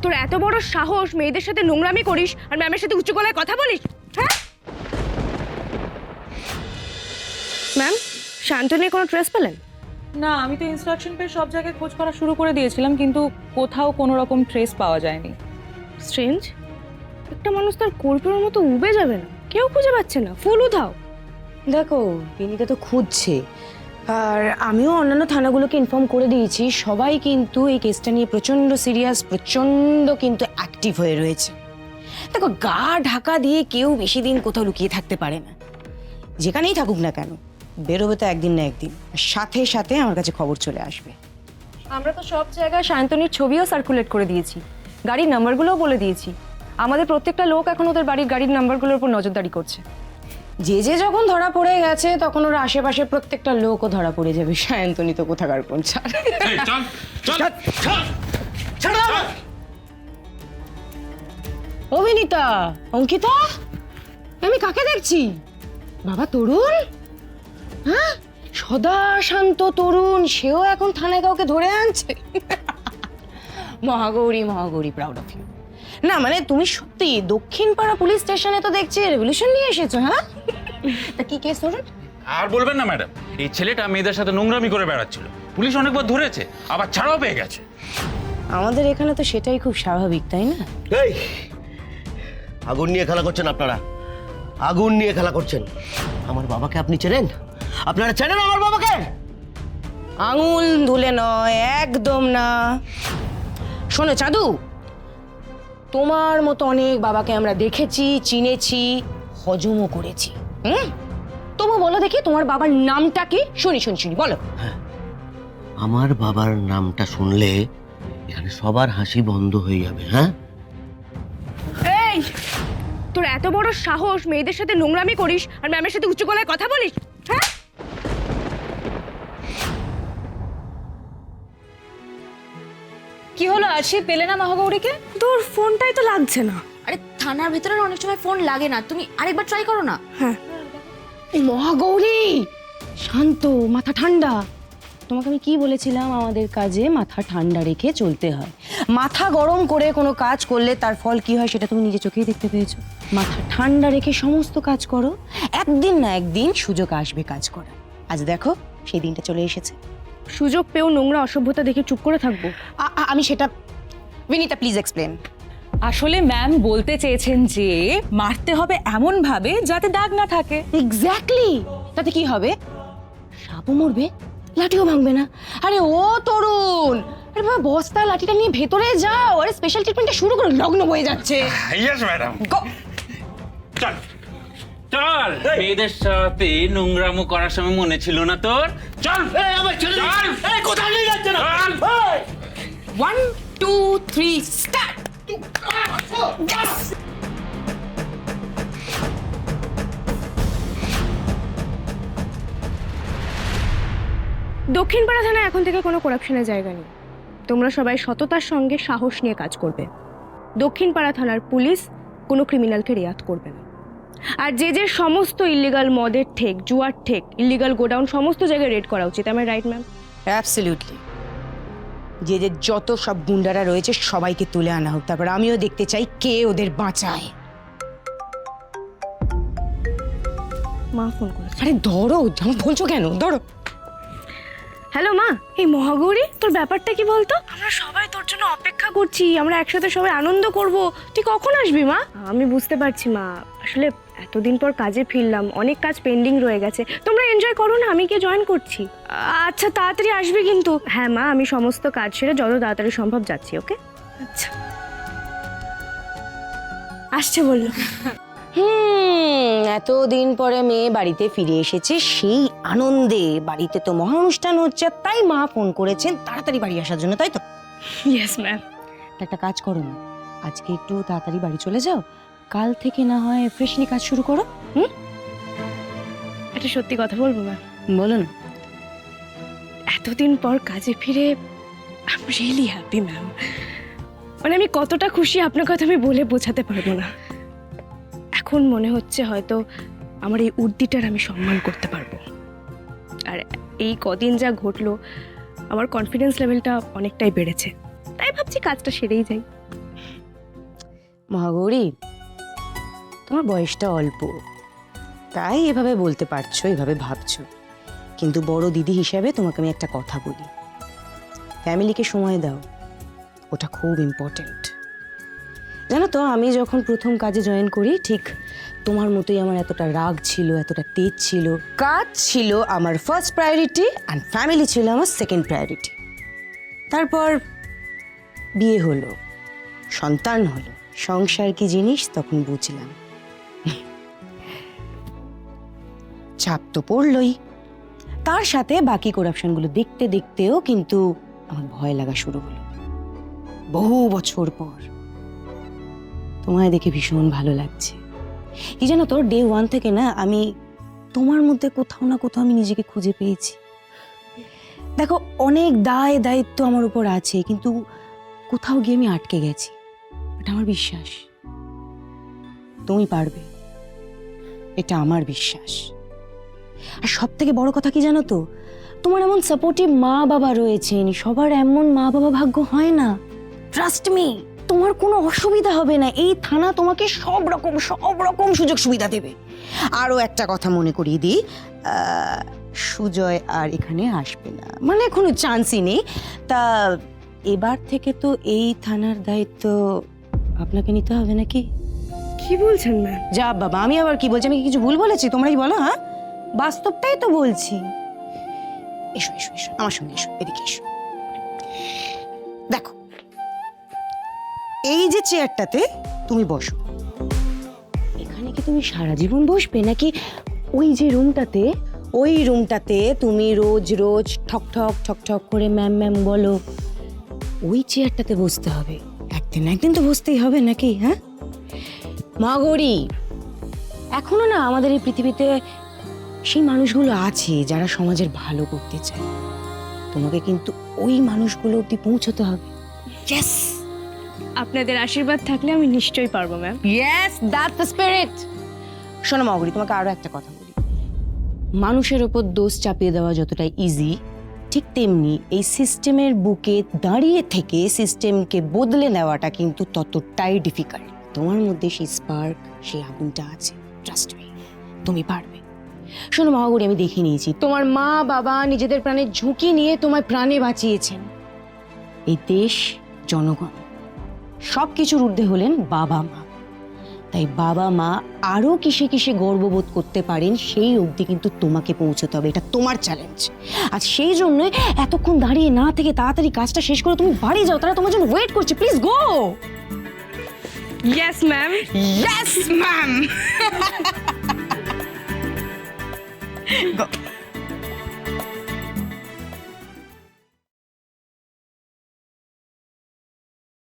তোর এত বড় সাহস, মেয়েদের সাথে নোংরামি করিস আর ম্যামের সাথে উচ্চ গলায় কথা বলিস? হ্যাঁ ম্যাম, শান্তনুর কোনো ট্রেস পেলেন? না, আমি তো ইনস্ট্রাকশন পেয়ে সব জায়গায় খোঁজ করা শুরু করে দিয়েছিলাম, কিন্তু কোথাও কোনো রকম ট্রেস পাওয়া যায়নি। স্ট্রেঞ্জ, একটা মানুষ তার কর্পূরের মতো উবে যাবে না? কেউ খুঁজে পাচ্ছে না, ফুল উধাও। দেখো, বিনীতা তো খুঁজছে, আর আমিও অন্যান্য থানাগুলোকে ইনফর্ম করে দিয়েছি। সবাই কিন্তু এই কেসটা নিয়ে প্রচন্ড সিরিয়াস, প্রচন্ড কিন্তু অ্যাক্টিভ হয়ে রয়েছে। দেখো, গা ঢাকা দিয়ে কেউ বেশি দিন কোথাও লুকিয়ে থাকতে পারে না। যেখানেই থাকুক না কেন, বেরোবে তো একদিন না একদিন, সাথে সাথে আমার কাছে খবর চলে আসবে। আমরা তো সব জায়গায় শান্তনুর ছবিও সার্কুলেট করে দিয়েছি, গাড়ির নাম্বারগুলোও বলে দিয়েছি। আমাদের প্রত্যেকটা লোক এখন ওদের বাড়ির গাড়ির নাম্বারগুলোর উপর নজরদারি করছে। যে যে যখন ধরা পড়ে গেছে, তখন ওর আশেপাশে প্রত্যেকটা লোকও ধরা পড়ে যাবে। সায়ন্তনী তো কোথাকার কোন ছাড়। অভিনীতা, অঙ্কিতা, আমি কাকে দেখছি? বাবা তরুণ? হ্যাঁ, সদা শান্ত তরুণ, সেও এখন থানায় কাউকে ধরে আনছে। Mahagauri, Mahagauri, proud of you. না মানে, তুমি সত্যি দক্ষিণ পাড়া পুলিশ স্টেশনে তো দেখছি রেভলিউশন নিয়ে এসেছো। হ্যাঁ, তা কি কেস তরুণ? আর বলবেন না ম্যাডাম, এই ছেলেটা মেয়েদের সাথে নোংরামি করে বেড়াচ্ছিল। পুলিশ অনেকবার ধরেছে, আবার ছাড়াও পেয়ে গেছে। আমাদের এখানে তো সেটাই খুব স্বাভাবিক, তাই না? এই আগুন নিয়ে খেলা করছেন আপনারা, আগুন নিয়ে খেলা করছেন। আমার বাবাকে আপনি চেনেন? আপনারা চেনেন আমার বাবাকে? আঙুল ধুলে নয়, একদম না। শোনো চাঁদু, তোমার মতো অনেক বাবাকে আমরা দেখেছি, চিনেছি, হজমও করেছি। তবু বলো দেখি, তোমার বাবার নামটা কি? শুনি শুনি শুনি, বলো। আমার বাবার নামটা শুনলে এখানে সবার হাসি বন্ধ হয়ে যাবে। হ্যাঁ, এই, তোর এত বড় সাহস, মেয়েদের সাথে নোংরামি করিস আর ম্যামের সাথে উচ্চ গলায় কথা বলিস? হ্যাঁ কি হলো আরশি, পেলে না মহাগৌরীকে? তোর ফোনটাই তো লাগছে না। আরে থানার ভেতরে না অনেক সময় ফোন লাগে না, তুমি আরেকবার ট্রাই করো না। হ্যাঁ, এই মহাগৌরী, শান্ত, মাথা ঠান্ডা। তোমাকে আমি কি বলেছিলাম? আমাদের কাজে মাথা ঠান্ডা রেখে চলতে হয়। মাথা গরম করে কোনো কাজ করলে তার ফল কি হয় সেটা তুমি নিজে চোখেই দেখতে পেয়েছো। মাথা ঠান্ডা রেখে সমস্ত কাজ করো, একদিন না একদিন সুযোগ আসবে কাজ করার। আজ দেখো, সেই দিনটা চলে এসেছে। সুযোগ পেয়েও নোংরা অসভ্যতা দেখে চুপ করে থাকবো? আমি সেটা, বিনীতা প্লিজ এক্সপ্লেন। আসলে ম্যাম বলতে চেয়েছেন যে মারতে হবে এমন ভাবে যাতে দাগ না থাকে। এক্স্যাক্টলি, তাতে কি হবে? সাপও মরবে, লাঠিও ভাঙবে না। আরে ও তরুণ, আরে বাবা, বস্তা লাঠিটা নিয়ে ভেতরে যাও। আরে স্পেশাল ট্রিটমেন্টটা শুরু করো, লগ্ন বয়ে যাচ্ছে। ইয়েস ম্যাডাম, চল চল। মেয়েদের সাথে নোংরামো করার সময় মনে ছিল না তোর? চল। কোথায় নিয়ে যাচ্ছেন? 1 2 3 স্টার্ট। দক্ষিণপাড়া থানায় এখন থেকে কোনো করাপশনের জায়গা নেই। তোমরা সবাই সততার সঙ্গে সাহস নিয়ে কাজ করবে। দক্ষিণপাড়া থানার পুলিশ কোনো ক্রিমিনালকে রেয়াত করবে না। আর যে যে সমস্ত ইলিগাল মদের ঠেক, জুয়ার ঠেক, ইলিগাল গোডাউন, সমস্ত জায়গায় রেড করা উচিত। আমার রাইট ম্যাম? অ্যাবসলিউটলি। যে যে যত সব গুন্ডারা রয়েছে সবাইকে তুলে আনা হোক, তারপর আমিও দেখতে চাই কে ওদের বাঁচায়। মা ফোন করেছে। আরে ধরো, আমার বলছো কেন? ধরো। হ্যালো মা, এই মহাগৌরী, তোর ব্যাপারটা কি বলতো? আমরা সবাই তোর জন্য অপেক্ষা করছি, আমরা একসাথে সবাই আনন্দ করব। তুই কখন আসবি মা? আমি বুঝতে পারছি মা, আসলে এতদিন পর কাজে ফিরলাম, অনেক কাজ পেন্ডিং রয়ে গেছে। তোমরা এনজয় করো না, আমি গিয়ে জয়েন করছি। আচ্ছা, তাড়াতাড়ি আসবি কিন্তু। হ্যাঁ মা, আমি সমস্ত কাজ সেরে যত তাড়াতাড়ি সম্ভব যাচ্ছি। ওকে? আচ্ছা, আসছে বললো। এতদিন পরে মেয়ে বাড়িতে ফিরে এসেছে, সেই আনন্দে বাড়িতে তো মহা অনুষ্ঠান হচ্ছে, তাই মা ফোন করেছেন তাড়াতাড়ি বাড়ি আসার জন্য, তাই তো? Yes ma'am. একটা কাজ করো না, আজকে একটু তাড়াতাড়ি বাড়ি চলে যাও, কাল থেকে না হয় ফ্রেশলি কাজ শুরু করো। একটা সত্যি কথা বলবো ম্যাম? বলো না। এতদিন পর কাজে ফিরে I am really happy ma'am. মানে আমি কতটা খুশি আপনার কথা আমি বলে বোঝাতে পারবো না। এখন মনে হচ্ছে হয়তো আমার এই উর্দিটার আমি সম্মান করতে পারবো। আর এই কদিন যা ঘটলো, আমার কনফিডেন্স লেভেলটা অনেকটাই বেড়েছে। তাই ভাবছি কাজটা সেরেই যাই। মহাগৌরী, তোমার বয়সটা অল্প, তাই এভাবে বলতে পারছো, এভাবে ভাবছো। কিন্তু বড় দিদি হিসাবে তোমাকে আমি একটা কথা বলি, ফ্যামিলিকে সময় দাও, ওটা খুব ইম্পর্টেন্ট। জানো তো, আমি যখন প্রথম কাজে জয়েন করি ঠিক তোমার মতোই আমার এতটা রাগ ছিল, এতটা তেজ ছিল। কাজ ছিল আমার ফার্স্ট প্রায়োরিটি অ্যান্ড ফ্যামিলি ছিল আমার সেকেন্ড প্রায়োরিটি। তারপর বিয়ে হলো, সন্তান হলো, সংসার কি জিনিস তখন বুঝলাম। চাপ তো পড়লই, তার সাথে বাকি করাপশনগুলো দেখতে দেখতেও কিন্তু আমার ভয় লাগা শুরু হলো বহু বছর পর। তোমায় দেখে ভীষণ ভালো লাগছে। কি জানো তো, ডে 1 থেকে না আমি তোমার মধ্যে কোথাও না কোথাও আমি নিজেকে খুঁজে পেয়েছি। দেখো, অনেক দায় দায়িত্ব আমার উপর আছে, কিন্তু কোথাও গিয়ে আমি আটকে গেছি। এটা আমার বিশ্বাস তুমি পারবে, এটা আমার বিশ্বাস। আর সব থেকে বড় কথা কি জানো তো, তোমার এমন সাপোর্টিভ মা বাবা রয়েছেন। সবার এমন মা বাবা ভাগ্য হয় না। ট্রাস্ট মি, তোমার কোনো অসুবিধা হবে না। এই থানা তোমাকে সব রকম সুযোগ সুবিধা দেবে। আরও একটা কথা মনে করিয়ে দিই, সুজয় আর এখানে আসবে না, মানে কোনো চান্সই নেই। তা এবার থেকে তো এই থানার দায়িত্ব আপনাকে নিতে হবে নাকি? কি বলছেন ম্যাম? যা বাবা, আমি আবার কি বলছি? আমি কি কিছু ভুল বলেছি? তোমরাই বলো। হ্যাঁ, বাস্তবটাই তো বলছি। এসো এসো এসো, আমার সঙ্গে এসো, এদিকে এসো। দেখো, এই যে চেয়ারটাতে তুমি বসো, এখানে কি তুমি সারা জীবন বসবে, নাকি ওই যে রুমটাতে, ওই রুমটাতে তুমি রোজ রোজ ঠক ঠক ঠক ঠক করে ম্যাম ম্যাম বলো, ওই চেয়ারটাতে বসতে হবে? একদিন একদিন তো বসতেই হবে নাকি? হ্যাঁ মহাগৌরী, এখনো না আমাদের এই পৃথিবীতে সেই মানুষগুলো আছে যারা সমাজের ভালো করতে চায়। তোমাকে কিন্তু ওই মানুষগুলো অব্দি পৌঁছতে হবে। ইয়েস, আপনাদের আশীর্বাদ থাকলে আমি নিশ্চয়ই পারবো ma'am. Yes, that's the spirit. শোনো মহাগৌরী, তোমাকে আরো একটা কথা বলি। মানুষের ওপর দোষ চাপিয়ে দেওয়া যতটা ইজি, ঠিক তেমনি এই সিস্টেমের বুকে দাঁড়িয়ে থেকে সিস্টেমকে বদলে নেওয়াটা কিন্তু ততটাই ডিফিকাল্ট। তোমার মধ্যে সেই স্পার্ক, সেই আগুনটা আছে। ট্রাস্ট মি, তুমি পারবে। শোনো মহাগৌরী, আমি দেখে নিয়েছি তোমার মা বাবা নিজেদের প্রাণের ঝুঁকি নিয়ে তোমায় প্রাণে বাঁচিয়েছেন। এই দেশ, জনগণ সব কিছুর ঊর্ধ্বে হলেন বাবা মা। তাই বাবা মা আরো কিসে কিসে গর্ববোধ করতে পারেন সেই অবধি কিন্তু তোমাকে পৌঁছতে হবে। এটা তোমার চ্যালেঞ্জ। আর সেই জন্য এতক্ষণ দাঁড়িয়ে না থেকে তাড়াতাড়ি কাজটা শেষ করে তুমি বাড়ি যাও, তারা তোমার জন্য ওয়েট করছে। Please go. Yes ma'am. Yes ma'am.